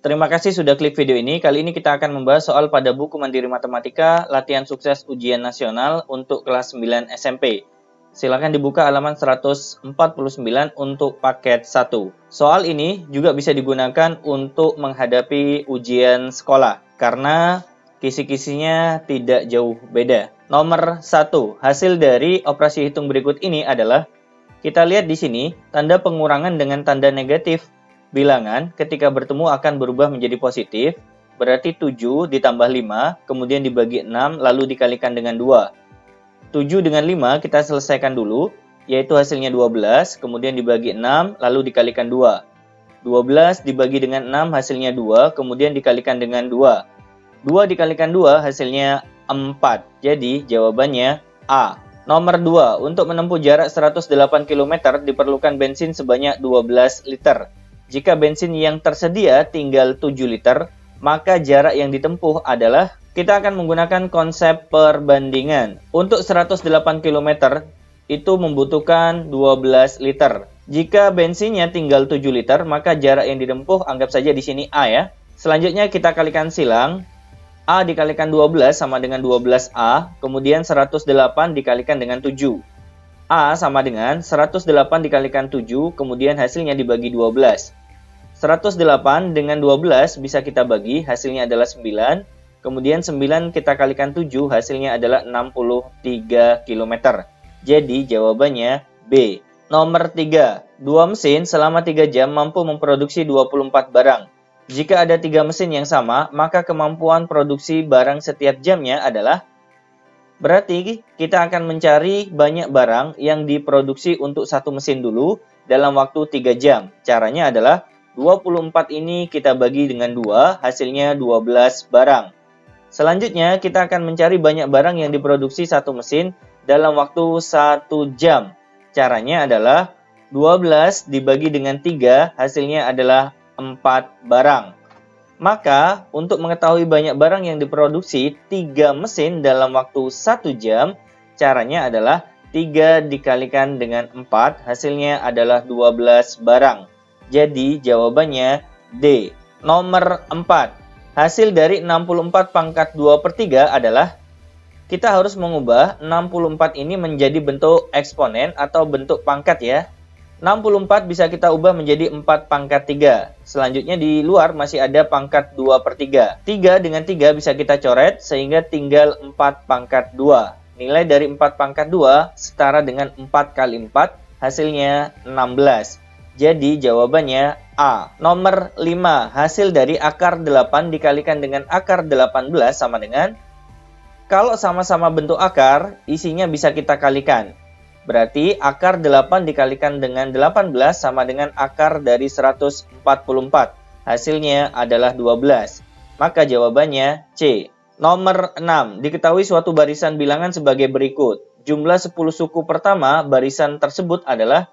Terima kasih sudah klik video ini. Kali ini kita akan membahas soal pada buku Mandiri Matematika, latihan sukses ujian nasional untuk kelas 9 SMP. Silakan dibuka halaman 149 untuk paket 1. Soal ini juga bisa digunakan untuk menghadapi ujian sekolah, karena kisi-kisinya tidak jauh beda. Nomor 1, hasil dari operasi hitung berikut ini adalah, kita lihat di sini, tanda pengurangan dengan tanda negatif. Bilangan ketika bertemu akan berubah menjadi positif, berarti 7 ditambah 5, kemudian dibagi 6, lalu dikalikan dengan 2. 7 dengan 5 kita selesaikan dulu, yaitu hasilnya 12, kemudian dibagi 6, lalu dikalikan 2. 12 dibagi dengan 6, hasilnya 2, kemudian dikalikan dengan 2. 2 dikalikan 2, hasilnya 4. Jadi, jawabannya A. Nomor 2, untuk menempuh jarak 108 km diperlukan bensin sebanyak 12 liter. Jika bensin yang tersedia tinggal 7 liter, maka jarak yang ditempuh adalah, kita akan menggunakan konsep perbandingan. Untuk 108 km itu membutuhkan 12 liter. Jika bensinnya tinggal 7 liter, maka jarak yang ditempuh anggap saja di sini A ya. Selanjutnya kita kalikan silang. A dikalikan 12 sama dengan 12A, kemudian 108 dikalikan dengan 7. A sama dengan 108 dikalikan 7, kemudian hasilnya dibagi 12. 108 dengan 12 bisa kita bagi, hasilnya adalah 9. Kemudian 9 kita kalikan 7, hasilnya adalah 63 km. Jadi jawabannya B. Nomor 3. Dua mesin selama 3 jam mampu memproduksi 24 barang. Jika ada 3 mesin yang sama, maka kemampuan produksi barang setiap jamnya adalah, berarti kita akan mencari banyak barang yang diproduksi untuk satu mesin dulu dalam waktu 3 jam. Caranya adalah 24 ini kita bagi dengan 2, hasilnya 12 barang. Selanjutnya kita akan mencari banyak barang yang diproduksi satu mesin dalam waktu 1 jam. Caranya adalah 12 dibagi dengan 3, hasilnya adalah 4 barang. Maka untuk mengetahui banyak barang yang diproduksi 3 mesin dalam waktu 1 jam, caranya adalah 3 dikalikan dengan 4, hasilnya adalah 12 barang. Jadi jawabannya D. Nomor 4. Hasil dari 64 pangkat 2/3 adalah, kita harus mengubah 64 ini menjadi bentuk eksponen atau bentuk pangkat ya. 64 bisa kita ubah menjadi 4 pangkat 3. Selanjutnya di luar masih ada pangkat 2/3. 3 dengan 3 bisa kita coret sehingga tinggal 4 pangkat 2. Nilai dari 4 pangkat 2 setara dengan 4 kali 4, hasilnya 16. Jadi jawabannya A. Nomor 5. Hasil dari akar 8 dikalikan dengan akar 18 sama dengan, kalau sama-sama bentuk akar, isinya bisa kita kalikan. Berarti akar 8 dikalikan dengan 18 sama dengan akar dari 144. Hasilnya adalah 12. Maka jawabannya C. Nomor 6. Diketahui suatu barisan bilangan sebagai berikut. Jumlah 10 suku pertama barisan tersebut adalah,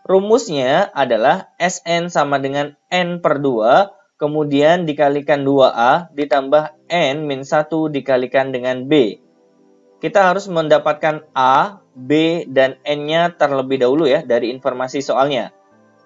rumusnya adalah Sn sama dengan N per 2, kemudian dikalikan 2A, ditambah N-1 dikalikan dengan B. Kita harus mendapatkan A, B, dan N-nya terlebih dahulu ya, dari informasi soalnya.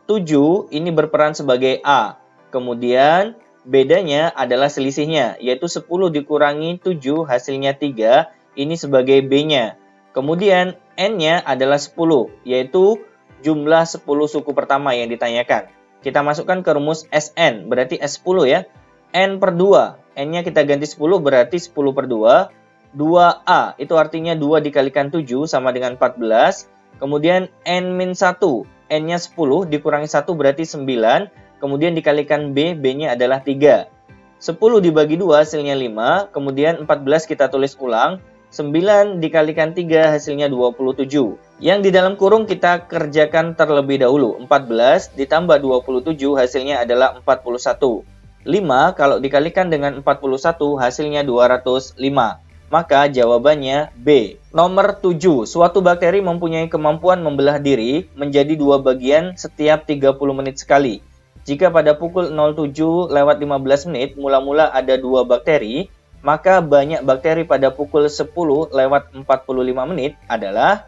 7 ini berperan sebagai A, kemudian bedanya adalah selisihnya, yaitu 10 dikurangi 7, hasilnya 3, ini sebagai B-nya. Kemudian N-nya adalah 10, yaitu jumlah 10 suku pertama yang ditanyakan. Kita masukkan ke rumus Sn, berarti S10 ya. N per 2, N-nya kita ganti 10, berarti 10 per 2. 2A, itu artinya 2 dikalikan 7 sama dengan 14. Kemudian N-1, N-nya 10, dikurangi 1 berarti 9. Kemudian dikalikan B, B-nya adalah 3. 10 dibagi 2 hasilnya 5, kemudian 14 kita tulis ulang. 9 dikalikan 3 hasilnya 27. Yang di dalam kurung kita kerjakan terlebih dahulu. 14 ditambah 27 hasilnya adalah 41. 5 kalau dikalikan dengan 41 hasilnya 205. Maka jawabannya B. Nomor 7. Suatu bakteri mempunyai kemampuan membelah diri menjadi 2 bagian setiap 30 menit sekali. Jika pada pukul 07:15 mula-mula ada 2 bakteri, maka banyak bakteri pada pukul 10:45 adalah,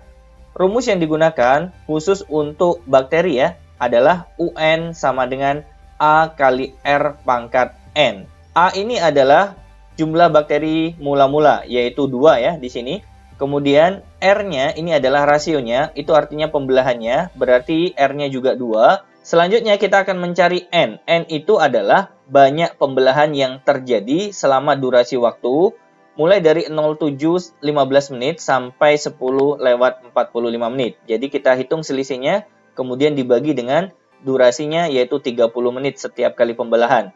rumus yang digunakan khusus untuk bakteri ya, adalah UN sama dengan A kali R pangkat N. A ini adalah jumlah bakteri mula-mula, yaitu 2 ya di sini. Kemudian R-nya ini adalah rasionya, itu artinya pembelahannya, berarti R-nya juga 2. Selanjutnya kita akan mencari N. N itu adalah banyak pembelahan yang terjadi selama durasi waktu, mulai dari 07.15 menit sampai 10:45 menit. Jadi kita hitung selisihnya, kemudian dibagi dengan durasinya yaitu 30 menit setiap kali pembelahan.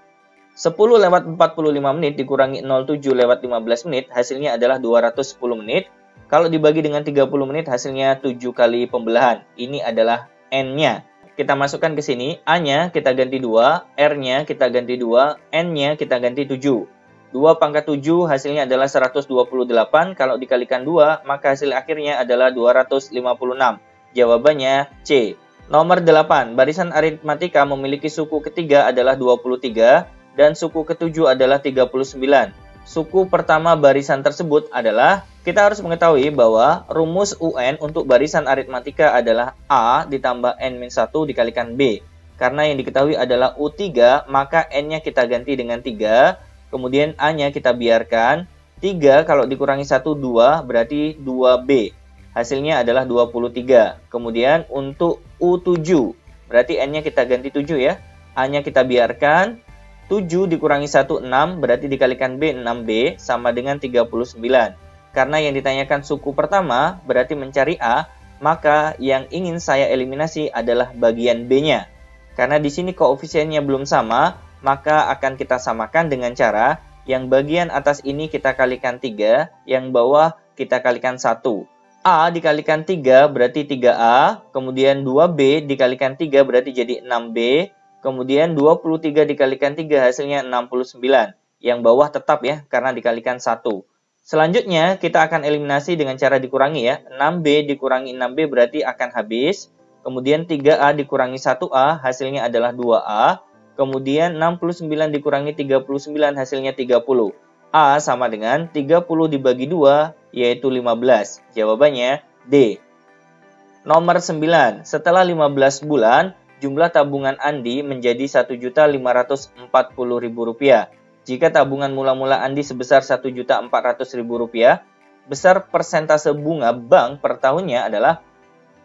10:45 menit dikurangi 07:15 menit, hasilnya adalah 210 menit. Kalau dibagi dengan 30 menit, hasilnya 7 kali pembelahan. Ini adalah N-nya. Kita masukkan ke sini, A-nya kita ganti 2, R-nya kita ganti 2, N-nya kita ganti 7. 2 pangkat 7 hasilnya adalah 128, kalau dikalikan 2, maka hasil akhirnya adalah 256. Jawabannya C. Nomor 8, barisan aritmatika memiliki suku ketiga adalah 23, dan suku ketujuh adalah 39. Suku pertama barisan tersebut adalah, kita harus mengetahui bahwa rumus UN untuk barisan aritmatika adalah A ditambah N-1 dikalikan B. Karena yang diketahui adalah U3, maka N-nya kita ganti dengan 3, kemudian A-nya kita biarkan. 3 kalau dikurangi 1, 2, berarti 2B. Hasilnya adalah 23. Kemudian untuk U7, berarti N-nya kita ganti 7 ya. A-nya kita biarkan. 7 dikurangi 1, 6, berarti dikalikan B, 6B, sama dengan 39. Karena yang ditanyakan suku pertama, berarti mencari A, maka yang ingin saya eliminasi adalah bagian B-nya. Karena di sini koefisiennya belum sama, maka akan kita samakan dengan cara yang bagian atas ini kita kalikan 3, yang bawah kita kalikan 1. A dikalikan 3 berarti 3A, kemudian 2B dikalikan 3 berarti jadi 6B, kemudian 23 dikalikan 3 hasilnya 69. Yang bawah tetap ya, karena dikalikan 1. Selanjutnya kita akan eliminasi dengan cara dikurangi ya. 6B dikurangi 6B berarti akan habis. Kemudian 3A dikurangi 1A hasilnya adalah 2A. Kemudian 69 dikurangi 39 hasilnya 30. A sama dengan 30 dibagi 2 yaitu 15. Jawabannya D. Nomor 9. Setelah 15 bulan, jumlah tabungan Andi menjadi Rp1.540.000. Jika tabungan mula-mula Andi sebesar Rp1.400.000, besar persentase bunga bank per tahunnya adalah,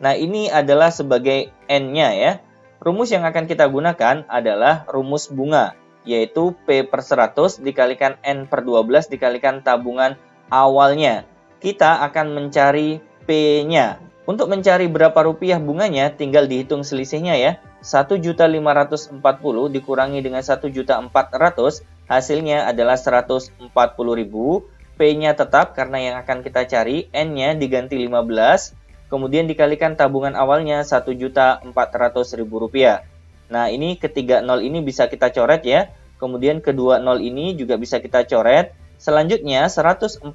nah ini adalah sebagai N-nya ya. Rumus yang akan kita gunakan adalah rumus bunga, yaitu P per 100 dikalikan N per 12 dikalikan tabungan awalnya. Kita akan mencari P-nya. Untuk mencari berapa rupiah bunganya, tinggal dihitung selisihnya ya. 1.540 dikurangi dengan 1.400, hasilnya adalah 140.000. P-nya tetap karena yang akan kita cari, N-nya diganti 15, kemudian dikalikan tabungan awalnya Rp1.400.000. Nah, ini ketiga nol ini bisa kita coret ya. Kemudian kedua nol ini juga bisa kita coret. Selanjutnya 140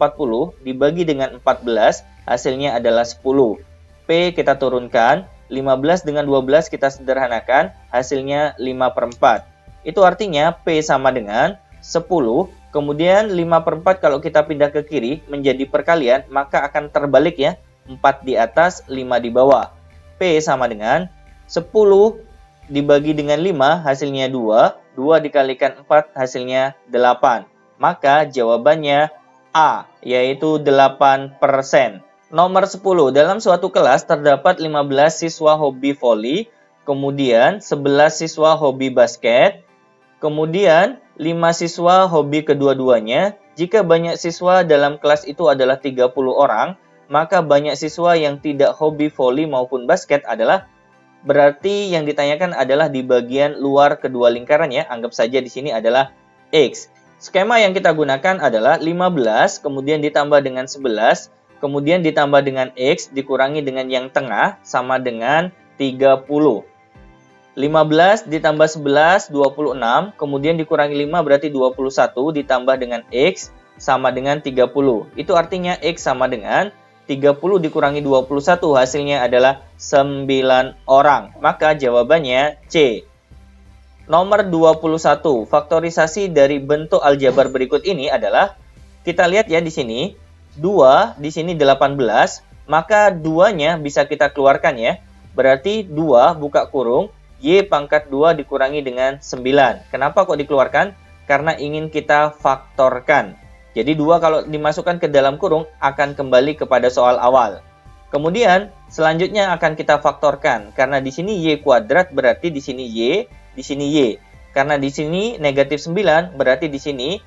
dibagi dengan 14, hasilnya adalah 10. P kita turunkan, 15 dengan 12 kita sederhanakan, hasilnya 5/4. Itu artinya P sama dengan 10, kemudian 5/4 kalau kita pindah ke kiri menjadi perkalian, maka akan terbalik ya, 4 di atas, 5 di bawah. P sama dengan 10 dibagi dengan 5, hasilnya 2, 2 dikalikan 4, hasilnya 8. Maka jawabannya A, yaitu 8%. Nomor 10, dalam suatu kelas terdapat 15 siswa hobi voli, kemudian 11 siswa hobi basket, kemudian 5 siswa hobi kedua-duanya. Jika banyak siswa dalam kelas itu adalah 30 orang, maka banyak siswa yang tidak hobi voli maupun basket adalah, berarti yang ditanyakan adalah di bagian luar kedua lingkaran ya. Anggap saja di sini adalah X. Skema yang kita gunakan adalah 15, kemudian ditambah dengan 11, kemudian ditambah dengan X, dikurangi dengan yang tengah, sama dengan 30. 15 ditambah 11, 26, kemudian dikurangi 5 berarti 21, ditambah dengan X, sama dengan 30. Itu artinya X sama dengan 30 dikurangi 21, hasilnya adalah 9 orang. Maka jawabannya C. Nomor 21, faktorisasi dari bentuk aljabar berikut ini adalah, kita lihat ya di sini, 2 di sini 18, maka 2-nya bisa kita keluarkan ya. Berarti 2 buka kurung Y pangkat 2 dikurangi dengan 9. Kenapa kok dikeluarkan? Karena ingin kita faktorkan. Jadi 2 kalau dimasukkan ke dalam kurung akan kembali kepada soal awal. Kemudian selanjutnya akan kita faktorkan. Karena di sini Y kuadrat berarti di sini Y, di sini Y. Karena di sini negatif 9 berarti di sini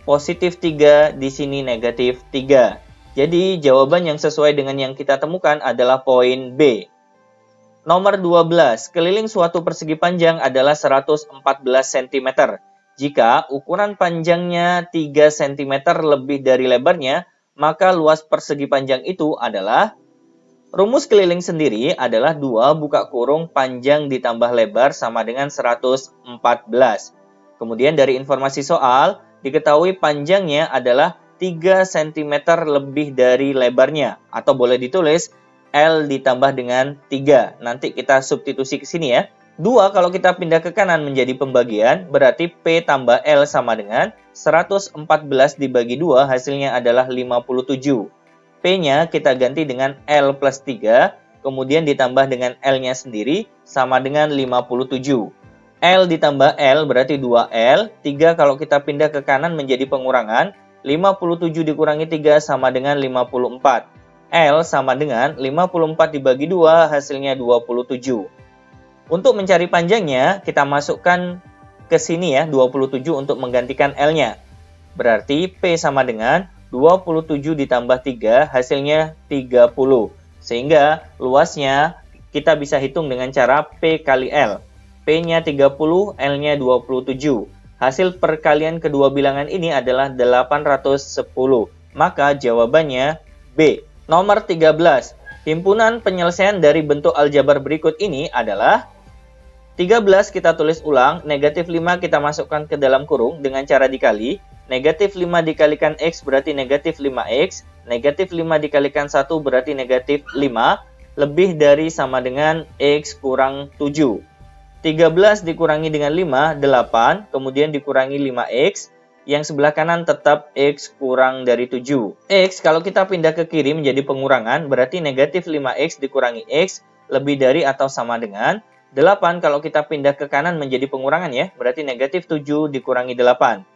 positif 3, di sini negatif 3. Jadi jawaban yang sesuai dengan yang kita temukan adalah poin B. Nomor 12, keliling suatu persegi panjang adalah 114 cm. Jika ukuran panjangnya 3 cm lebih dari lebarnya, maka luas persegi panjang itu adalah, rumus keliling sendiri adalah 2 buka kurung panjang ditambah lebar sama dengan 114. Kemudian dari informasi soal, diketahui panjangnya adalah 3 cm lebih dari lebarnya. Atau boleh ditulis L ditambah dengan 3. Nanti kita substitusi ke sini ya. 2 kalau kita pindah ke kanan menjadi pembagian, berarti P tambah L sama dengan 114 dibagi 2, hasilnya adalah 57. P-nya kita ganti dengan L plus 3, kemudian ditambah dengan L-nya sendiri, sama dengan 57. L ditambah L berarti 2L, 3 kalau kita pindah ke kanan menjadi pengurangan, 57 dikurangi 3 sama dengan 54. L sama dengan 54 dibagi 2, hasilnya 27. Untuk mencari panjangnya, kita masukkan ke sini ya, 27 untuk menggantikan L-nya. Berarti P sama dengan 27 ditambah 3, hasilnya 30. Sehingga luasnya kita bisa hitung dengan cara P kali L. P-nya 30, L-nya 27. Hasil perkalian kedua bilangan ini adalah 810. Maka jawabannya B. Nomor 13. Himpunan penyelesaian dari bentuk aljabar berikut ini adalah 13 kita tulis ulang, negatif 5 kita masukkan ke dalam kurung dengan cara dikali. Negatif 5 dikalikan X berarti negatif 5X. Negatif 5 dikalikan 1 berarti negatif 5. Lebih dari sama dengan X kurang 7. 13 dikurangi dengan 5, 8. Kemudian dikurangi 5X. Yang sebelah kanan tetap X kurang dari 7. X kalau kita pindah ke kiri menjadi pengurangan, berarti negatif 5X dikurangi X lebih dari atau sama dengan 8 kalau kita pindah ke kanan menjadi pengurangan ya, berarti negatif 7 dikurangi 8.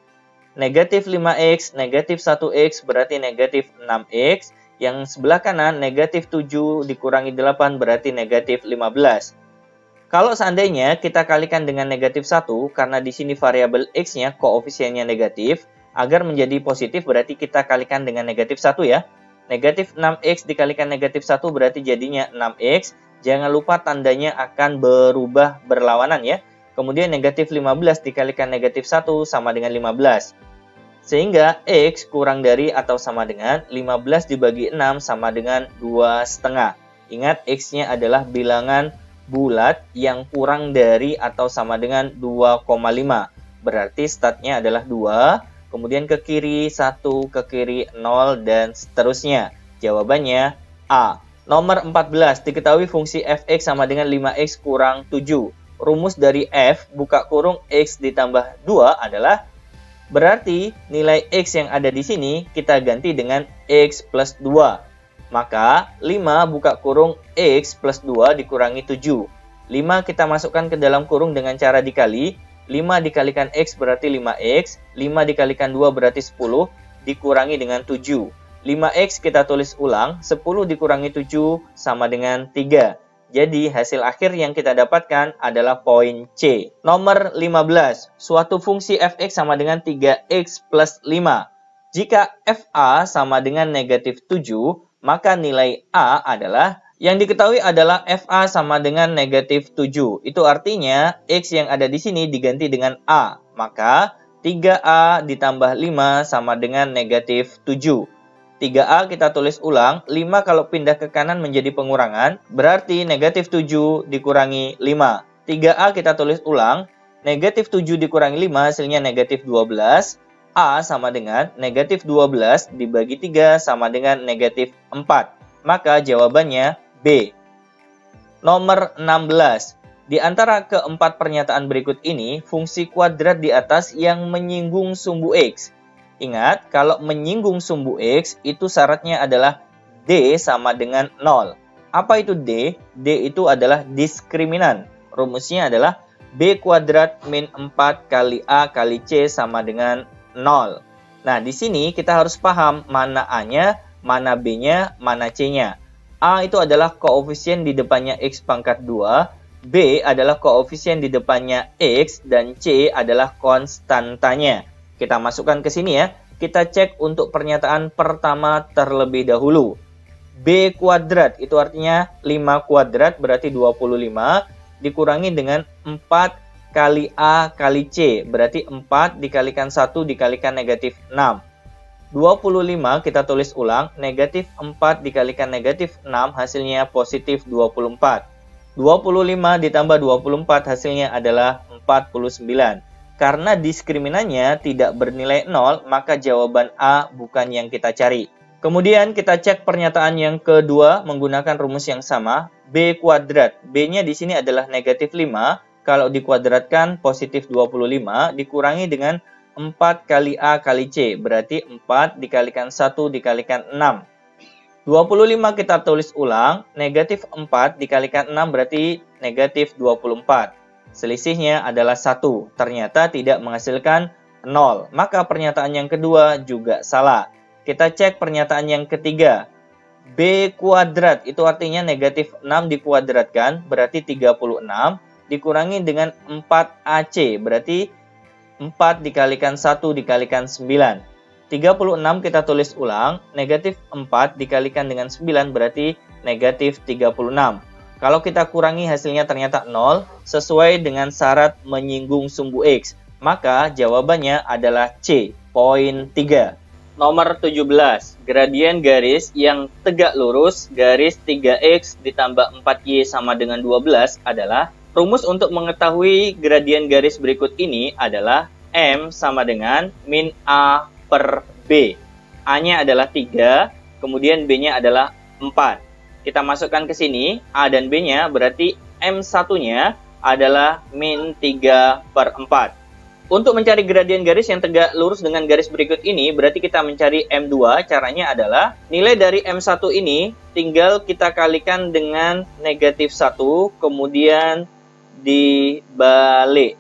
Negatif 5X, negatif 1X berarti negatif 6X. Yang sebelah kanan negatif 7 dikurangi 8 berarti negatif 15. Kalau seandainya kita kalikan dengan negatif 1, karena di sini variabel X-nya koefisiennya negatif, agar menjadi positif berarti kita kalikan dengan negatif 1 ya. Negatif 6X dikalikan negatif 1 berarti jadinya 6X. Jangan lupa tandanya akan berubah berlawanan ya. Kemudian negatif 15 dikalikan negatif 1 sama dengan 15. Sehingga X kurang dari atau sama dengan 15 dibagi 6 sama dengan 2,5. Ingat X-nya adalah bilangan bulat yang kurang dari atau sama dengan 2,5. Berarti startnya adalah 2. Kemudian ke kiri 1, ke kiri 0, dan seterusnya. Jawabannya A. Nomor 14, diketahui fungsi fx sama dengan 5x kurang 7. Rumus dari f buka kurung x ditambah 2 adalah, berarti nilai x yang ada di sini kita ganti dengan x plus 2. Maka 5 buka kurung x plus 2 dikurangi 7. 5 kita masukkan ke dalam kurung dengan cara dikali. 5 dikalikan x berarti 5x. 5 dikalikan 2 berarti 10. Dikurangi dengan 7. 5x kita tulis ulang, 10 dikurangi 7 sama dengan 3. Jadi hasil akhir yang kita dapatkan adalah poin C. Nomor 15, suatu fungsi fx sama dengan 3x plus 5. Jika fa sama dengan negatif 7, maka nilai a adalah, yang diketahui adalah fa sama dengan negatif 7. Itu artinya x yang ada di sini diganti dengan a. Maka 3a ditambah 5 sama dengan negatif 7. 3A kita tulis ulang, 5 kalau pindah ke kanan menjadi pengurangan, berarti negatif 7 dikurangi 5. 3A kita tulis ulang, negatif 7 dikurangi 5 hasilnya negatif 12. A sama dengan negatif 12 dibagi 3 sama dengan negatif 4. Maka jawabannya B. Nomor 16. Di antara keempat pernyataan berikut ini, fungsi kuadrat di atas yang menyinggung sumbu X. Ingat, kalau menyinggung sumbu X, itu syaratnya adalah D sama dengan 0. Apa itu D? D itu adalah diskriminan. rumusnya adalah B kuadrat min 4 kali A kali C sama dengan 0. Nah, di sini kita harus paham mana A-nya, mana B-nya, mana C-nya. A itu adalah koefisien di depannya X pangkat 2, B adalah koefisien di depannya X, dan C adalah konstantanya. Kita masukkan ke sini ya. Kita cek untuk pernyataan pertama terlebih dahulu. B kuadrat itu artinya 5 kuadrat berarti 25 dikurangi dengan 4 kali A kali C berarti 4 dikalikan 1 dikalikan negatif 6. 25 kita tulis ulang, negatif 4 dikalikan negatif 6 hasilnya positif 24. 25 ditambah 24 hasilnya adalah 49. Karena diskriminannya tidak bernilai 0, maka jawaban A bukan yang kita cari. Kemudian kita cek pernyataan yang kedua menggunakan rumus yang sama, B kuadrat. B-nya di sini adalah negatif 5, kalau dikuadratkan positif 25, dikurangi dengan 4 kali A kali C, berarti 4 dikalikan 1 dikalikan 6. 25 kita tulis ulang, negatif 4 dikalikan 6 berarti negatif 24. Selisihnya adalah 1, ternyata tidak menghasilkan 0. Maka pernyataan yang kedua juga salah. Kita cek pernyataan yang ketiga. B kuadrat itu artinya negatif 6 dikuadratkan berarti 36. Dikurangi dengan 4AC berarti 4 dikalikan 1 dikalikan 9. 36 kita tulis ulang, negatif 4 dikalikan dengan 9 berarti negatif 36. Kalau kita kurangi hasilnya ternyata 0, sesuai dengan syarat menyinggung sumbu X. Maka jawabannya adalah C, poin 3. Nomor 17, gradien garis yang tegak lurus garis 3X ditambah 4Y sama dengan 12 adalah, rumus untuk mengetahui gradien garis berikut ini adalah M sama dengan min A per B. A-nya adalah 3, kemudian B-nya adalah 4. Kita masukkan ke sini, A dan B-nya berarti M1-nya adalah min 3 per 4. Untuk mencari gradien garis yang tegak lurus dengan garis berikut ini, berarti kita mencari M2. Caranya adalah, nilai dari M1 ini tinggal kita kalikan dengan negatif 1, kemudian dibalik.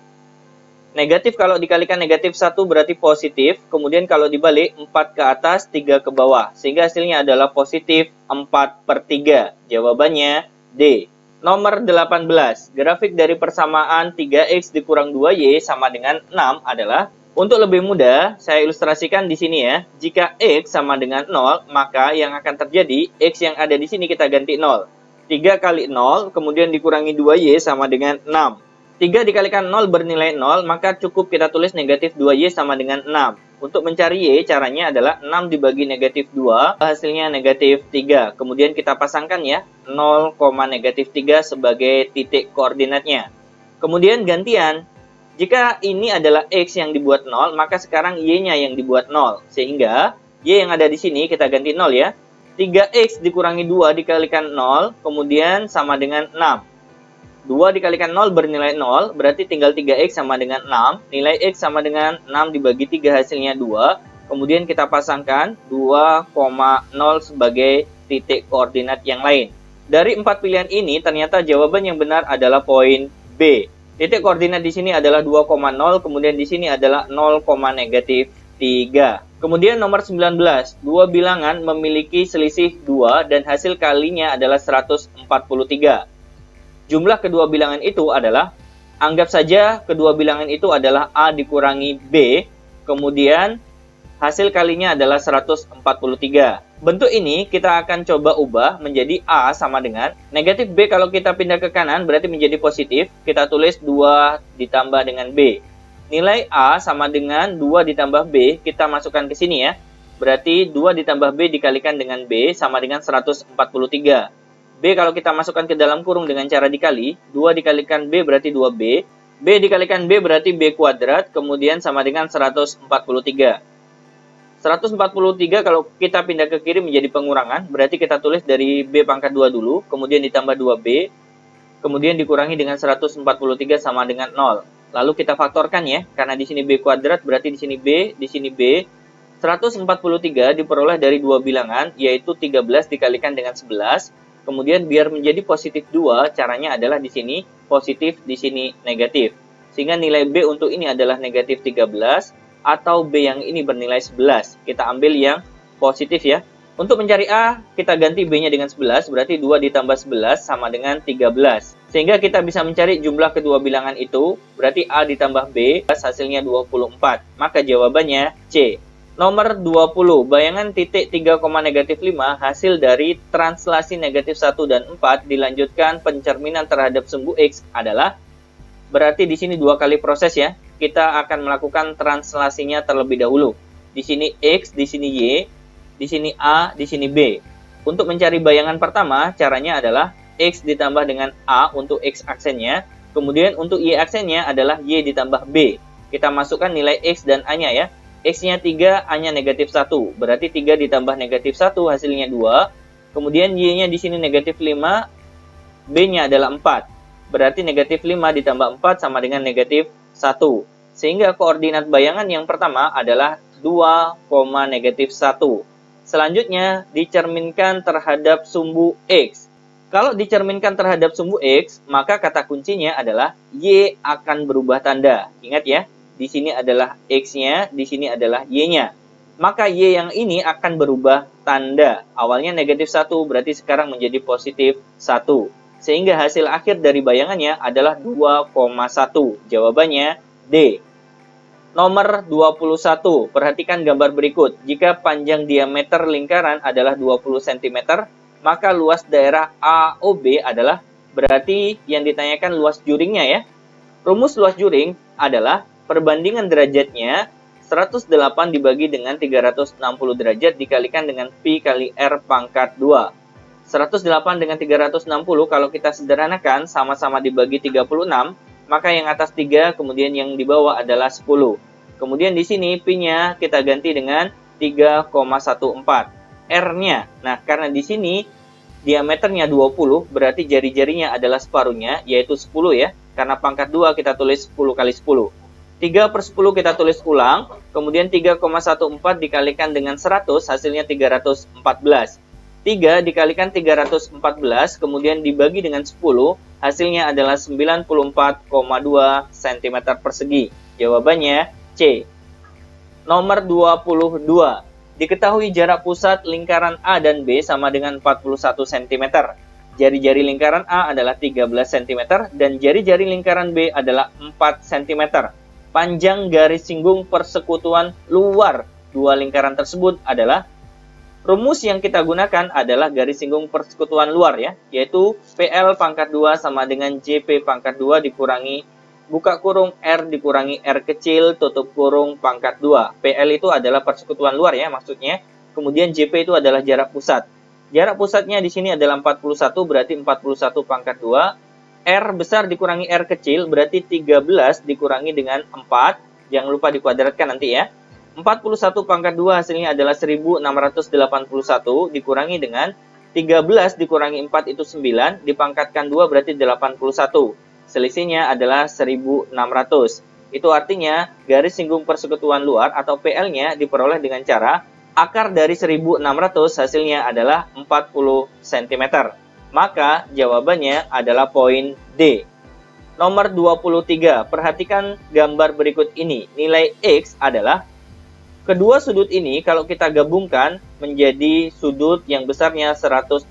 Negatif kalau dikalikan negatif 1 berarti positif, kemudian kalau dibalik 4 ke atas, 3 ke bawah. Sehingga hasilnya adalah positif 4 per 3. Jawabannya D. Nomor 18, grafik dari persamaan 3X dikurang 2Y sama dengan 6 adalah, untuk lebih mudah, saya ilustrasikan di sini ya. Jika X sama dengan 0, maka yang akan terjadi, X yang ada di sini kita ganti 0. 3 kali 0, kemudian dikurangi 2Y sama dengan 6. 3 dikalikan 0 bernilai 0, maka cukup kita tulis negatif 2Y sama dengan 6. Untuk mencari Y, caranya adalah 6 dibagi negatif 2, hasilnya negatif 3. Kemudian kita pasangkan ya, 0, negatif 3 sebagai titik koordinatnya. Kemudian gantian, jika ini adalah X yang dibuat 0, maka sekarang Y-nya yang dibuat 0. Sehingga, Y yang ada di sini kita ganti 0 ya. 3X dikurangi 2 dikalikan 0, kemudian sama dengan 6. 2 dikalikan 0 bernilai 0, berarti tinggal 3X sama dengan 6. Nilai X sama dengan 6 dibagi 3 hasilnya 2. Kemudian kita pasangkan 2,0 sebagai titik koordinat yang lain. Dari 4 pilihan ini, ternyata jawaban yang benar adalah poin B. Titik koordinat di sini adalah 2,0, kemudian di sini adalah 0, negatif 3. Kemudian nomor 19, dua bilangan memiliki selisih 2 dan hasil kalinya adalah 143. Jumlah kedua bilangan itu adalah, anggap saja kedua bilangan itu adalah A dikurangi B, kemudian hasil kalinya adalah 143. Bentuk ini kita akan coba ubah menjadi A sama dengan negatif B. Kalau kita pindah ke kanan berarti menjadi positif, kita tulis 2 ditambah dengan B. Nilai A sama dengan 2 ditambah B, kita masukkan ke sini ya. Berarti 2 ditambah B dikalikan dengan B sama dengan 143. B kalau kita masukkan ke dalam kurung dengan cara dikali, 2 dikalikan B berarti 2B, B dikalikan B berarti B kuadrat, kemudian sama dengan 143. 143 kalau kita pindah ke kiri menjadi pengurangan, berarti kita tulis dari B pangkat 2 dulu, kemudian ditambah 2B, kemudian dikurangi dengan 143 sama dengan 0. Lalu kita faktorkan ya, karena di sini B kuadrat berarti di sini B, di sini B. 143 diperoleh dari dua bilangan, yaitu 13 dikalikan dengan 11, Kemudian biar menjadi positif 2, caranya adalah di sini positif, di sini negatif. Sehingga nilai B untuk ini adalah negatif 13, atau B yang ini bernilai 11. Kita ambil yang positif ya. Untuk mencari A, kita ganti B-nya dengan 11, berarti 2 ditambah 11 sama dengan 13. Sehingga kita bisa mencari jumlah kedua bilangan itu, berarti A ditambah B, hasilnya 24. Maka jawabannya C. Nomor 20, bayangan titik 3, negatif 5 hasil dari translasi negatif 1 dan 4 dilanjutkan pencerminan terhadap sumbu X adalah, berarti di sini 2 kali proses ya. Kita akan melakukan translasinya terlebih dahulu. Di sini X, di sini Y, di sini A, di sini B. Untuk mencari bayangan pertama, caranya adalah X ditambah dengan A untuk X aksennya. Kemudian untuk Y aksennya adalah Y ditambah B. Kita masukkan nilai X dan A-nya ya. X-nya 3, A-nya negatif 1. Berarti 3 ditambah negatif 1 hasilnya 2. Kemudian Y-nya di sini negatif 5, B-nya adalah 4. Berarti negatif 5 ditambah 4 sama dengan negatif 1. Sehingga koordinat bayangan yang pertama adalah 2, negatif 1. Selanjutnya, dicerminkan terhadap sumbu X. Kalau dicerminkan terhadap sumbu X, maka kata kuncinya adalah Y akan berubah tanda. Ingat ya, di sini adalah X-nya, di sini adalah Y-nya. Maka Y yang ini akan berubah tanda. Awalnya negatif 1, berarti sekarang menjadi positif 1. Sehingga hasil akhir dari bayangannya adalah 2,1. Jawabannya D. Nomor 21, perhatikan gambar berikut. Jika panjang diameter lingkaran adalah 20 cm, maka luas daerah AOB adalah, berarti yang ditanyakan luas juringnya ya. Rumus luas juring adalah perbandingan derajatnya 108 dibagi dengan 360 derajat dikalikan dengan pi kali R pangkat 2. 108 dengan 360 kalau kita sederhanakan sama-sama dibagi 36, maka yang atas 3, kemudian yang di bawah adalah 10. Kemudian di sini pi-nya kita ganti dengan 3,14. R-nya, nah karena di sini diameternya 20, berarti jari-jarinya adalah separuhnya, yaitu 10 ya. Karena pangkat 2 kita tulis 10 kali 10. 3/10 kita tulis ulang, kemudian 3,14 dikalikan dengan 100, hasilnya 314. 3 dikalikan 314, kemudian dibagi dengan 10, hasilnya adalah 94,2 cm persegi. Jawabannya C. Nomor 22. Diketahui jarak pusat lingkaran A dan B sama dengan 41 cm. Jari-jari lingkaran A adalah 13 cm dan jari-jari lingkaran B adalah 4 cm. Panjang garis singgung persekutuan luar dua lingkaran tersebut adalah, rumus yang kita gunakan adalah garis singgung persekutuan luar ya, yaitu PL pangkat 2 sama dengan JP pangkat 2 dikurangi buka kurung R dikurangi R kecil tutup kurung pangkat 2. PL itu adalah persekutuan luar ya maksudnya. Kemudian JP itu adalah jarak pusat. Jarak pusatnya di sini adalah 41, berarti 41 pangkat 2. R besar dikurangi R kecil berarti 13 dikurangi dengan 4. Jangan lupa dikuadratkan nanti ya. 41 pangkat 2 hasilnya adalah 1681 dikurangi dengan 13 dikurangi 4 itu 9, dipangkatkan 2 berarti 81. Selisihnya adalah 1600. Itu artinya garis singgung persekutuan luar atau PL-nya diperoleh dengan cara akar dari 1600 hasilnya adalah 40 cm. Maka jawabannya adalah poin D. Nomor 23. Perhatikan gambar berikut ini. Nilai X adalah, kedua sudut ini kalau kita gabungkan menjadi sudut yang besarnya 180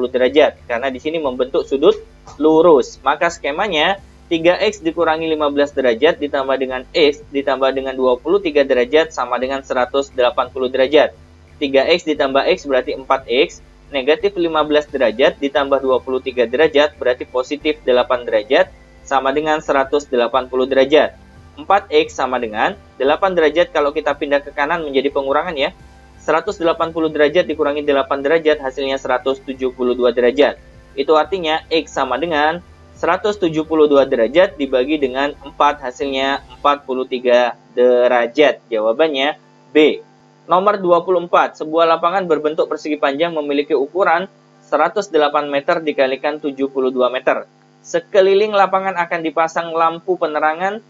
derajat. Karena di sini membentuk sudut lurus. Maka skemanya 3X dikurangi 15 derajat ditambah dengan X ditambah dengan 23 derajat sama dengan 180 derajat. 3X ditambah X berarti 4X. Negatif 15 derajat ditambah 23 derajat berarti positif 8 derajat sama dengan 180 derajat. 4X sama dengan 8 derajat kalau kita pindah ke kanan menjadi pengurangan ya. 180 derajat dikurangi 8 derajat hasilnya 172 derajat. Itu artinya X sama dengan 172 derajat dibagi dengan 4 hasilnya 43 derajat. Jawabannya B. Nomor 24. Sebuah lapangan berbentuk persegi panjang memiliki ukuran 108 meter dikalikan 72 meter. Sekeliling lapangan akan dipasang lampu penerangan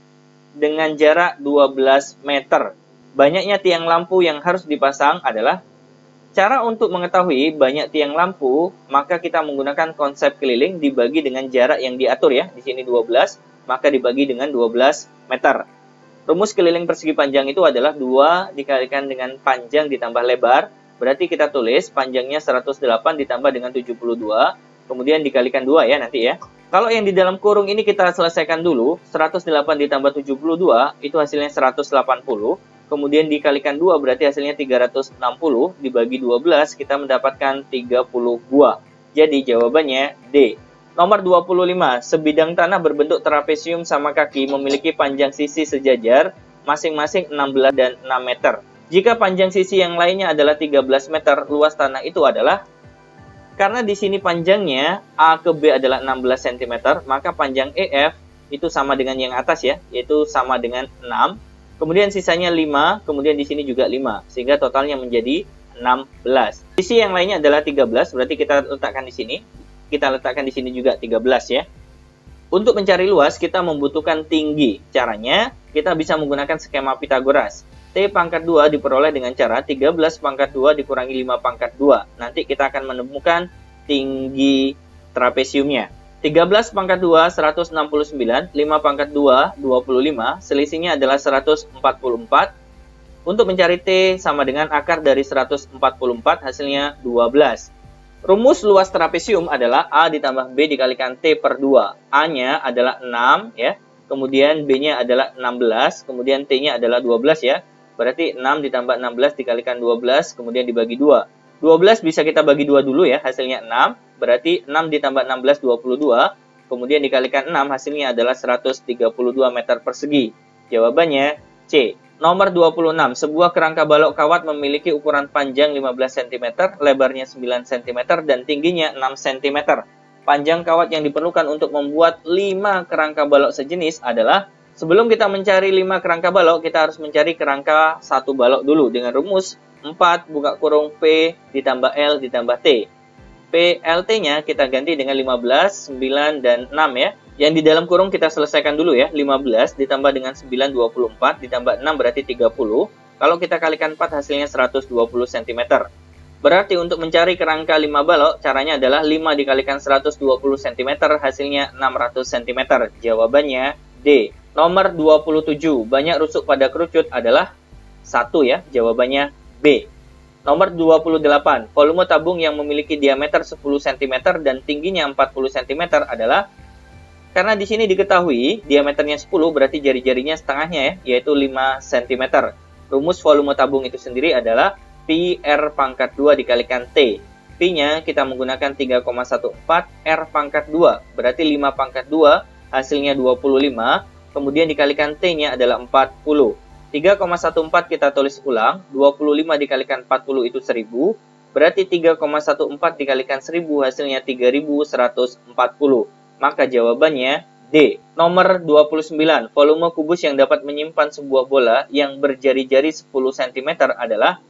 dengan jarak 12 meter. Banyaknya tiang lampu yang harus dipasang adalah, Cara untuk mengetahui banyak tiang lampu, maka kita menggunakan konsep keliling dibagi dengan jarak yang diatur ya. Di sini 12, maka dibagi dengan 12 meter. Rumus keliling persegi panjang itu adalah 2 dikalikan dengan panjang ditambah lebar. Berarti kita tulis panjangnya 108 ditambah dengan 72, kemudian dikalikan 2 ya nanti ya. Kalau yang di dalam kurung ini kita selesaikan dulu, 108 ditambah 72 itu hasilnya 180. Kemudian dikalikan 2 berarti hasilnya 360, dibagi 12 kita mendapatkan 30 buah. Jadi jawabannya D. Nomor 25, sebidang tanah berbentuk trapesium sama kaki memiliki panjang sisi sejajar masing-masing 16 dan 6 meter. Jika panjang sisi yang lainnya adalah 13 meter, luas tanah itu adalah, karena di sini panjangnya A ke B adalah 16 cm, maka panjang EF itu sama dengan yang atas ya, yaitu sama dengan 6. Kemudian sisanya 5, kemudian di sini juga 5, sehingga totalnya menjadi 16. Sisi yang lainnya adalah 13, berarti kita letakkan di sini. Kita letakkan di sini juga 13 ya. Untuk mencari luas, kita membutuhkan tinggi. Caranya, kita bisa menggunakan skema Pitagoras. T pangkat 2 diperoleh dengan cara 13 pangkat 2 dikurangi 5 pangkat 2. Nanti kita akan menemukan tinggi trapesiumnya. 13 pangkat 2, 169, 5 pangkat 2, 25, selisihnya adalah 144. Untuk mencari T sama dengan akar dari 144, hasilnya 12. Rumus luas trapesium adalah A ditambah B dikalikan T per 2. A-nya adalah 6, ya. Kemudian B-nya adalah 16, kemudian T-nya adalah 12, ya. Berarti 6 ditambah 16 dikalikan 12, kemudian dibagi 2. 12 bisa kita bagi 2 dulu ya, hasilnya 6. Berarti 6 ditambah 16, 22. Kemudian dikalikan 6, hasilnya adalah 132 meter persegi. Jawabannya C. Nomor 26. Sebuah kerangka balok kawat memiliki ukuran panjang 15 cm, lebarnya 9 cm, dan tingginya 6 cm. Panjang kawat yang diperlukan untuk membuat 5 kerangka balok sejenis adalah, sebelum kita mencari 5 kerangka balok, kita harus mencari kerangka 1 balok dulu dengan rumus 4 buka kurung P ditambah L ditambah T. PLT-nya kita ganti dengan 15, 9, dan 6 ya. Yang di dalam kurung kita selesaikan dulu ya. 15 ditambah dengan 9, 24, ditambah 6 berarti 30. Kalau kita kalikan 4 hasilnya 120 cm. Berarti untuk mencari kerangka 5 balok, caranya adalah 5 dikalikan 120 cm, hasilnya 600 cm. Jawabannya D. Nomor 27. Banyak rusuk pada kerucut adalah 1 ya. Jawabannya B. Nomor 28. Volume tabung yang memiliki diameter 10 cm dan tingginya 40 cm adalah, karena di sini diketahui diameternya 10 berarti jari-jarinya setengahnya ya, yaitu 5 cm. Rumus volume tabung itu sendiri adalah Pi R pangkat 2 dikalikan T. Pi-nya kita menggunakan 3,14, R pangkat 2 berarti 5 pangkat 2 hasilnya 25, kemudian dikalikan T-nya adalah 40. 3,14 kita tulis ulang, 25 dikalikan 40 itu 1000, berarti 3,14 dikalikan 1000 hasilnya 3140. Maka jawabannya D. Nomor 29. Volume kubus yang dapat menyimpan sebuah bola yang berjari-jari 10 cm adalah,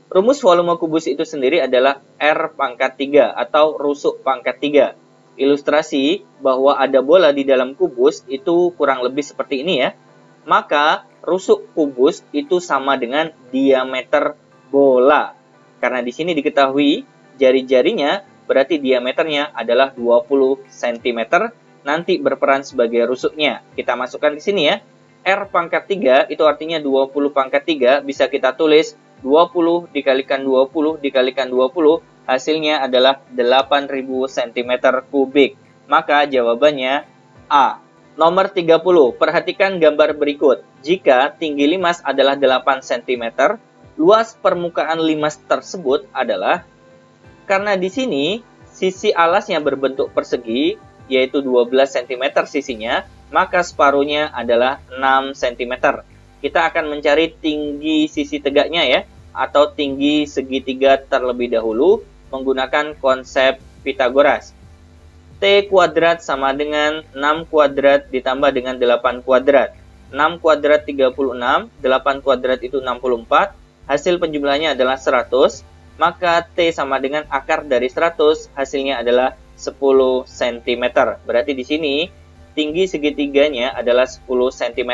rumus volume kubus itu sendiri adalah R pangkat 3 atau rusuk pangkat 3. Ilustrasi bahwa ada bola di dalam kubus itu kurang lebih seperti ini ya. Maka rusuk kubus itu sama dengan diameter bola. Karena di sini diketahui jari-jarinya berarti diameternya adalah 20 cm, nanti berperan sebagai rusuknya. Kita masukkan di sini ya. R pangkat 3 itu artinya 20 pangkat 3, bisa kita tulis 20 dikalikan 20 dikalikan 20, hasilnya adalah 8000 cm kubik. Maka jawabannya A. Nomor 30, perhatikan gambar berikut. Jika tinggi limas adalah 8 cm, luas permukaan limas tersebut adalah, karena di sini sisi alasnya berbentuk persegi, yaitu 12 cm sisinya, maka separuhnya adalah 6 cm. Kita akan mencari tinggi sisi tegaknya ya, atau tinggi segitiga terlebih dahulu, menggunakan konsep Pitagoras. T kuadrat sama dengan 6 kuadrat ditambah dengan 8 kuadrat. 6 kuadrat 36, 8 kuadrat itu 64, hasil penjumlahannya adalah 100, maka T sama dengan akar dari 100, hasilnya adalah 10 cm. Berarti di sini tinggi segitiganya adalah 10 cm.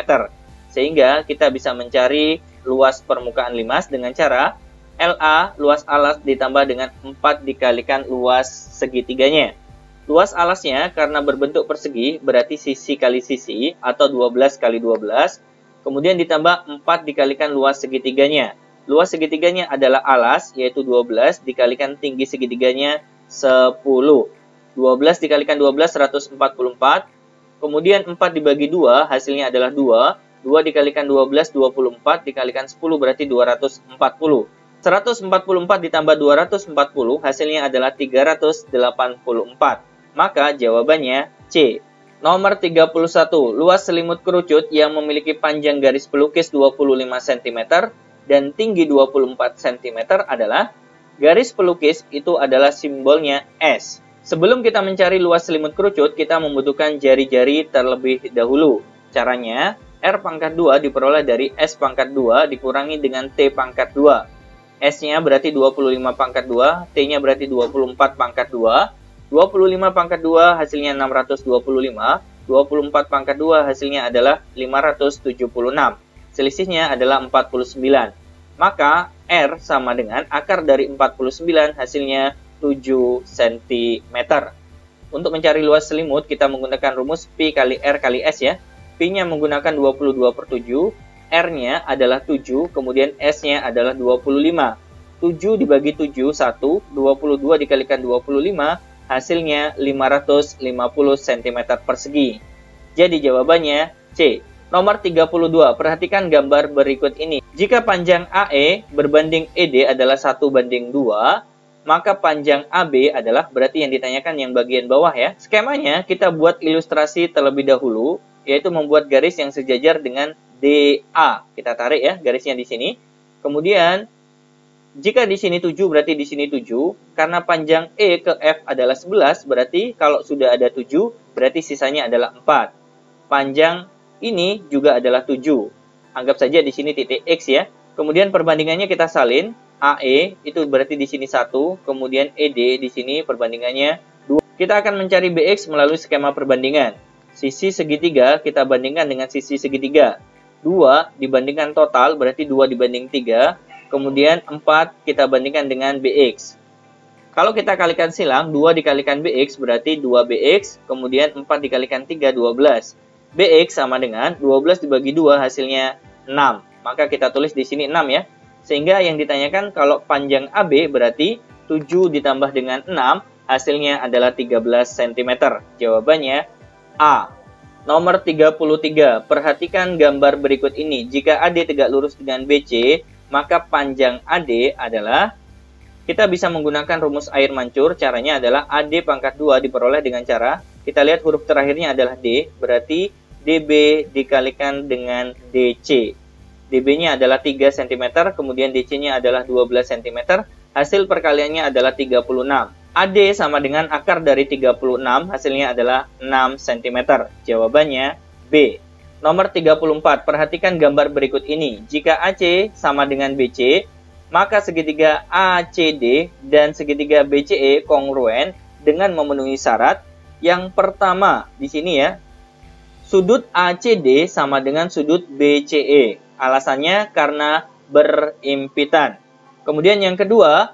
Sehingga kita bisa mencari luas permukaan limas dengan cara LA, luas alas ditambah dengan 4 dikalikan luas segitiganya. Luas alasnya karena berbentuk persegi, berarti sisi kali sisi, atau 12 kali 12. Kemudian ditambah 4 dikalikan luas segitiganya. Luas segitiganya adalah alas, yaitu 12, dikalikan tinggi segitiganya 10. 12 dikalikan 12, 144. Kemudian 4 dibagi 2, hasilnya adalah 2. 2 dikalikan 12, 24, dikalikan 10 berarti 240. 144 ditambah 240 hasilnya adalah 384. Maka jawabannya C. Nomor 31. Luas selimut kerucut yang memiliki panjang garis pelukis 25 cm dan tinggi 24 cm adalah garis pelukis itu adalah simbolnya S. Sebelum kita mencari luas selimut kerucut, kita membutuhkan jari-jari terlebih dahulu. Caranya, R pangkat 2 diperoleh dari S pangkat 2 dikurangi dengan T pangkat 2. S-nya berarti 25 pangkat 2, T-nya berarti 24 pangkat 2. 25 pangkat 2 hasilnya 625, 24 pangkat 2 hasilnya adalah 576. Selisihnya adalah 49. Maka R sama dengan akar dari 49 hasilnya 7 cm. Untuk mencari luas selimut, kita menggunakan rumus Pi kali R kali S ya. Pi-nya menggunakan 22/7. R-nya adalah 7, kemudian S-nya adalah 25. 7 dibagi 7, 1. 22 dikalikan 25, hasilnya 550 cm persegi. Jadi jawabannya C. Nomor 32, perhatikan gambar berikut ini. Jika panjang AE berbanding ED adalah 1:2, maka panjang AB adalah, berarti yang ditanyakan yang bagian bawah ya. Skemanya kita buat ilustrasi terlebih dahulu, yaitu membuat garis yang sejajar dengan DA. Kita tarik ya garisnya di sini. Kemudian jika di sini 7 berarti di sini 7. Karena panjang E ke F adalah 11, berarti kalau sudah ada 7 berarti sisanya adalah 4. Panjang ini juga adalah 7. Anggap saja di sini titik X ya. Kemudian perbandingannya kita salin. AE itu berarti di sini 1, kemudian ED di sini perbandingannya 2. Kita akan mencari BX melalui skema perbandingan. Sisi segitiga kita bandingkan dengan sisi segitiga. 2 dibandingkan total berarti 2 dibanding 3. Kemudian 4 kita bandingkan dengan BX. Kalau kita kalikan silang, 2 dikalikan BX berarti 2BX. Kemudian 4 dikalikan 3, 12. BX sama dengan 12 dibagi 2 hasilnya 6. Maka kita tulis di sini 6 ya. Sehingga yang ditanyakan kalau panjang AB berarti 7 ditambah dengan 6 hasilnya adalah 13 cm. Jawabannya A. Nomor 33. Perhatikan gambar berikut ini. Jika AD tegak lurus dengan BC, maka panjang AD adalah, kita bisa menggunakan rumus air mancur. Caranya adalah AD pangkat 2 diperoleh dengan cara, kita lihat huruf terakhirnya adalah D, berarti DB dikalikan dengan DC. DB-nya adalah 3 cm, kemudian DC-nya adalah 12 cm. Hasil perkaliannya adalah 36. AD sama dengan akar dari 36, hasilnya adalah 6 cm. Jawabannya B. Nomor 34, perhatikan gambar berikut ini. Jika AC sama dengan BC, maka segitiga ACD dan segitiga BCE kongruen dengan memenuhi syarat. Yang pertama, di sini ya, sudut ACD sama dengan sudut BCE. Alasannya karena berimpitan. Kemudian yang kedua,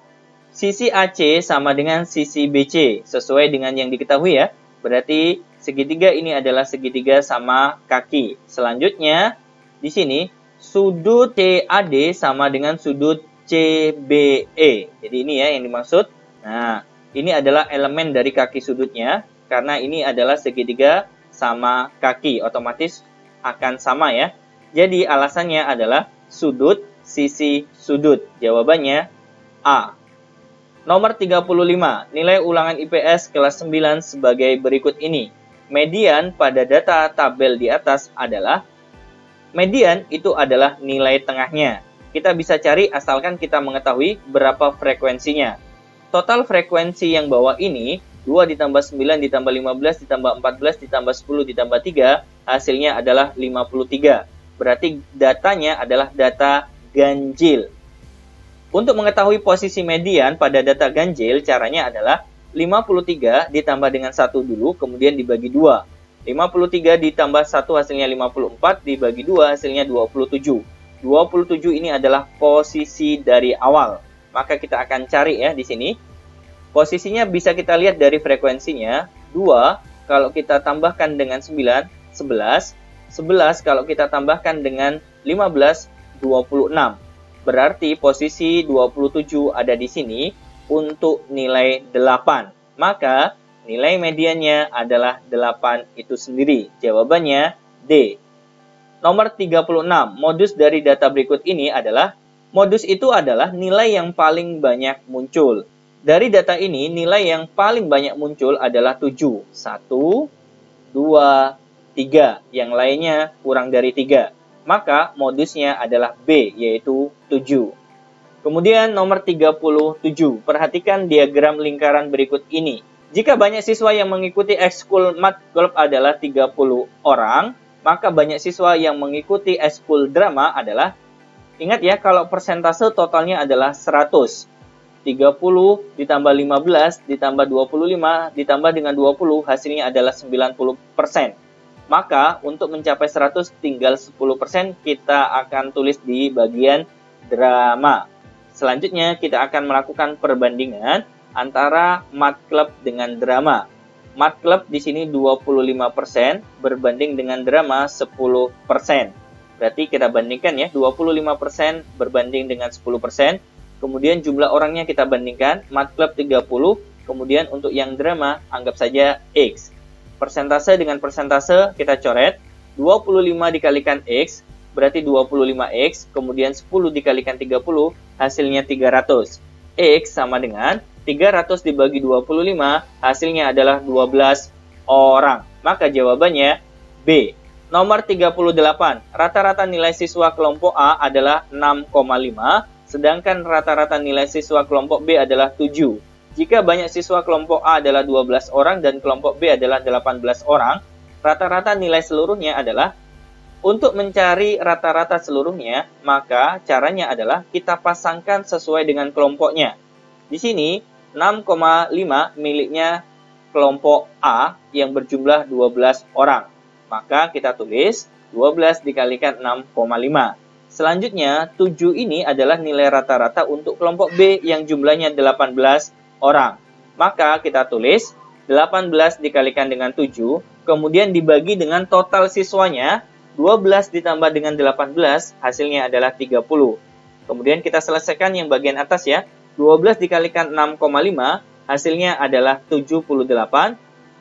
sisi AC sama dengan sisi BC, sesuai dengan yang diketahui ya. Berarti segitiga ini adalah segitiga sama kaki. Selanjutnya, di sini sudut CAD sama dengan sudut CBE. Jadi ini ya yang dimaksud. Nah, ini adalah elemen dari kaki sudutnya. Karena ini adalah segitiga sama kaki, otomatis akan sama ya. Jadi alasannya adalah sudut, sisi, sudut. Jawabannya A. Nomor 35. Nilai ulangan IPS kelas 9 sebagai berikut ini. Median pada data tabel di atas adalah, median itu adalah nilai tengahnya. Kita bisa cari asalkan kita mengetahui berapa frekuensinya. Total frekuensi yang bawah ini, 2 ditambah 9 ditambah 15 ditambah 14 ditambah 10 ditambah 3, hasilnya adalah 53. Berarti datanya adalah data ganjil. Untuk mengetahui posisi median pada data ganjil, caranya adalah 53 ditambah dengan 1 dulu, kemudian dibagi 2. 53 ditambah 1 hasilnya 54, dibagi 2 hasilnya 27. 27 ini adalah posisi dari awal. maka kita akan cari ya di sini. Posisinya bisa kita lihat dari frekuensinya. 2 kalau kita tambahkan dengan 9, 11. 11 kalau kita tambahkan dengan 15, 26. Berarti posisi 27 ada di sini untuk nilai 8. Maka nilai mediannya adalah 8 itu sendiri. Jawabannya D. Nomor 36. Modus dari data berikut ini adalah, modus itu adalah nilai yang paling banyak muncul. Dari data ini, nilai yang paling banyak muncul adalah 7. 1, 2, 3. Yang lainnya kurang dari 3. Maka modusnya adalah B, yaitu 7. Kemudian nomor 37. Perhatikan diagram lingkaran berikut ini. Jika banyak siswa yang mengikuti ekskul Math Club adalah 30 orang, maka banyak siswa yang mengikuti ekskul drama adalah, ingat ya, kalau persentase totalnya adalah 100. 30 ditambah 15 ditambah 25 ditambah dengan 20 hasilnya adalah 90%. Maka untuk mencapai 100 tinggal 10% kita akan tulis di bagian drama. Selanjutnya kita akan melakukan perbandingan antara Math Club dengan drama. Math Club di sini 25% berbanding dengan drama 10%. Berarti kita bandingkan ya, 25% berbanding dengan 10%. Kemudian jumlah orangnya kita bandingkan, Math Club 30, kemudian untuk yang drama anggap saja X. Persentase dengan persentase kita coret, 25 dikalikan X berarti 25X, kemudian 10 dikalikan 30 hasilnya 300. X sama dengan 300 dibagi 25 hasilnya adalah 12 orang. Maka jawabannya B. Nomor 38. Rata-rata nilai siswa kelompok A adalah 6,5, sedangkan rata-rata nilai siswa kelompok B adalah 7. Jika banyak siswa kelompok A adalah 12 orang dan kelompok B adalah 18 orang, rata-rata nilai seluruhnya adalah, untuk mencari rata-rata seluruhnya, maka caranya adalah kita pasangkan sesuai dengan kelompoknya. Di sini 6,5 miliknya kelompok A yang berjumlah 12 orang. Maka kita tulis 12 dikalikan 6,5. Selanjutnya 7 ini adalah nilai rata-rata untuk kelompok B yang jumlahnya 18 orang. Maka kita tulis 18 dikalikan dengan 7, kemudian dibagi dengan total siswanya, 12 ditambah dengan 18, hasilnya adalah 30. Kemudian kita selesaikan yang bagian atas ya. 12 dikalikan 6,5, hasilnya adalah 78.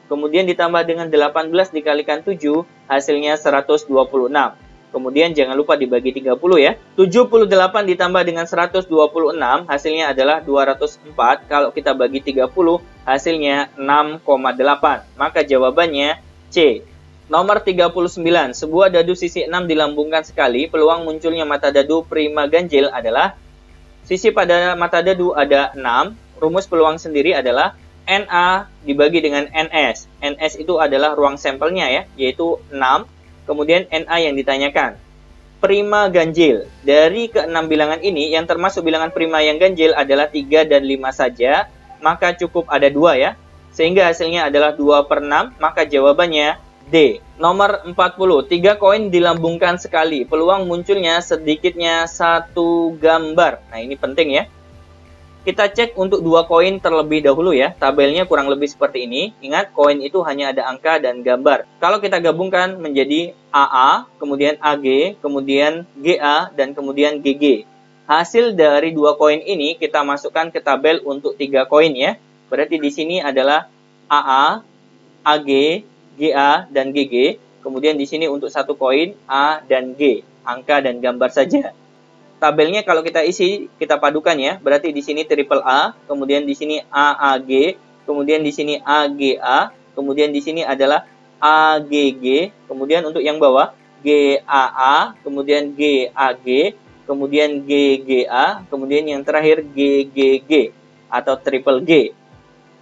Kemudian ditambah dengan 18 dikalikan 7, hasilnya 126. Kemudian jangan lupa dibagi 30 ya. 78 ditambah dengan 126, hasilnya adalah 204. Kalau kita bagi 30, hasilnya 6,8. Maka jawabannya C. Nomor 39. Sebuah dadu sisi 6 dilambungkan sekali. Peluang munculnya mata dadu prima ganjil adalah, sisi pada mata dadu ada 6. Rumus peluang sendiri adalah NA dibagi dengan NS. NS itu adalah ruang sampelnya ya, yaitu 6. Kemudian NA yang ditanyakan. Prima ganjil. Dari ke-6 bilangan ini, yang termasuk bilangan prima yang ganjil adalah 3 dan 5 saja. Maka cukup ada 2 ya. Sehingga hasilnya adalah 2/6. Maka jawabannya D. Nomor 40. 3 koin dilambungkan sekali. Peluang munculnya sedikitnya 1 gambar. Nah ini penting ya. Kita cek untuk 2 koin terlebih dahulu ya. Tabelnya kurang lebih seperti ini. Ingat, koin itu hanya ada angka dan gambar. Kalau kita gabungkan menjadi AA, kemudian AG, kemudian GA, dan kemudian GG. Hasil dari 2 koin ini kita masukkan ke tabel untuk 3 koin ya. Berarti di sini adalah AA, AG, GA, dan GG. Kemudian di sini untuk 1 koin A dan G. Angka dan gambar saja. Tabelnya kalau kita isi, kita padukan ya. Berarti di sini triple A, kemudian di sini AAG, kemudian di sini AGA, kemudian di sini adalah AGG, kemudian untuk yang bawah GAA, kemudian GAG, kemudian GGA, kemudian yang terakhir GGG atau triple G.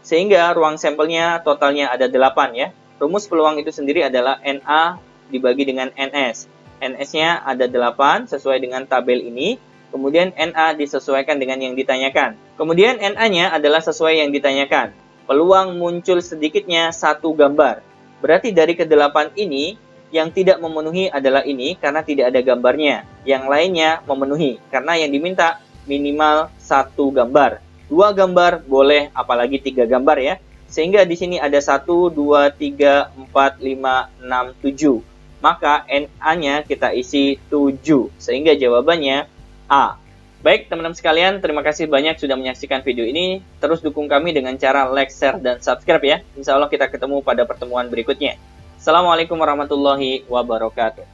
Sehingga ruang sampelnya totalnya ada 8 ya. Rumus peluang itu sendiri adalah NA dibagi dengan NS. NS-nya ada 8 sesuai dengan tabel ini. Kemudian NA disesuaikan dengan yang ditanyakan. Kemudian NA-nya adalah sesuai yang ditanyakan. Peluang muncul sedikitnya 1 gambar. Berarti dari ke-8 ini, yang tidak memenuhi adalah ini karena tidak ada gambarnya. Yang lainnya memenuhi karena yang diminta minimal 1 gambar. 2 gambar boleh, apalagi 3 gambar ya. Sehingga di sini ada 1, 2, 3, 4, 5, 6, 7. Maka NA-nya kita isi 7. Sehingga jawabannya A. Baik teman-teman sekalian, terima kasih banyak sudah menyaksikan video ini. Terus dukung kami dengan cara like, share, dan subscribe ya. Insya Allah kita ketemu pada pertemuan berikutnya. Assalamualaikum warahmatullahi wabarakatuh.